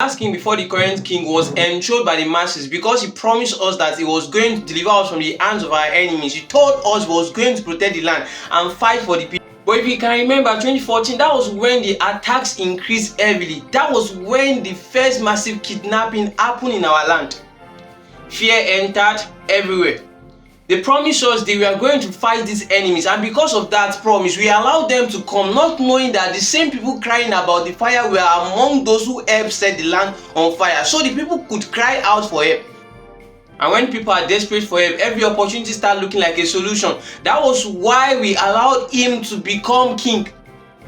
Last king before the current king was enthroned by the masses because he promised us that he was going to deliver us from the hands of our enemies. He told us he was going to protect the land and fight for the people. But if you can remember 2014, that was when the attacks increased heavily. That was when the first massive kidnapping happened in our land. Fear entered everywhere. They promised us they were going to fight these enemies, and because of that promise, we allowed them to come, not knowing that the same people crying about the fire were among those who helped set the land on fire, so the people could cry out for help. And when people are desperate for help, every opportunity starts looking like a solution. That was why we allowed him to become king.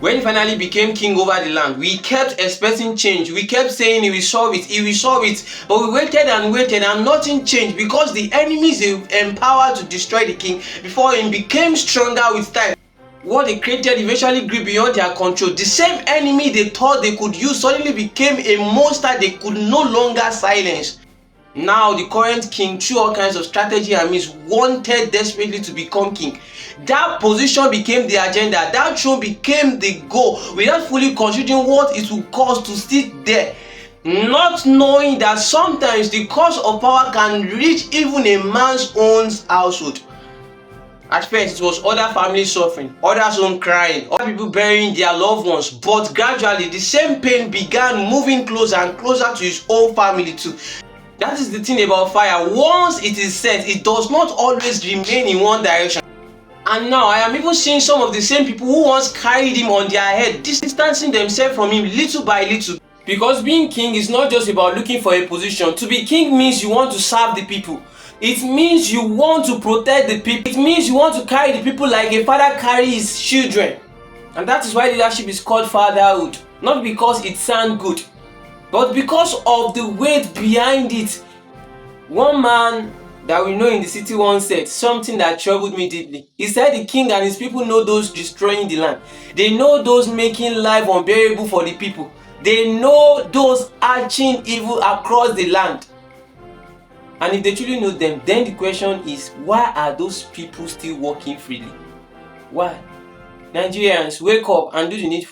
When he finally became king over the land, we kept expecting change. We kept saying he will solve it, he will solve it. But we waited and waited and nothing changed because the enemies they empowered to destroy the king before him became stronger with time. What they created eventually grew beyond their control. The same enemy they thought they could use suddenly became a monster they could no longer silence. Now the current king, through all kinds of strategy and means, wanted desperately to become king. That position became the agenda. That throne became the goal, without fully considering what it would cost to sit there, not knowing that sometimes the cost of power can reach even a man's own household. At first, it was other families suffering, others home crying, other people burying their loved ones. But gradually, the same pain began moving closer and closer to his own family too. That is the thing about fire. Once it is set, it does not always remain in one direction. And now I am even seeing some of the same people who once carried him on their head, distancing themselves from him little by little. Because being king is not just about looking for a position. To be king means you want to serve the people. It means you want to protect the people. It means you want to carry the people like a father carries his children. And that is why leadership is called fatherhood. Not because it sounds good, but because of the weight behind it. One man that we know in the city once said something that troubled me deeply. He said the king and his people know those destroying the land. They know those making life unbearable for the people. They know those arching evil across the land. And if they truly know them, then the question is, why are those people still walking freely? Why? Nigerians, wake up and do the needful.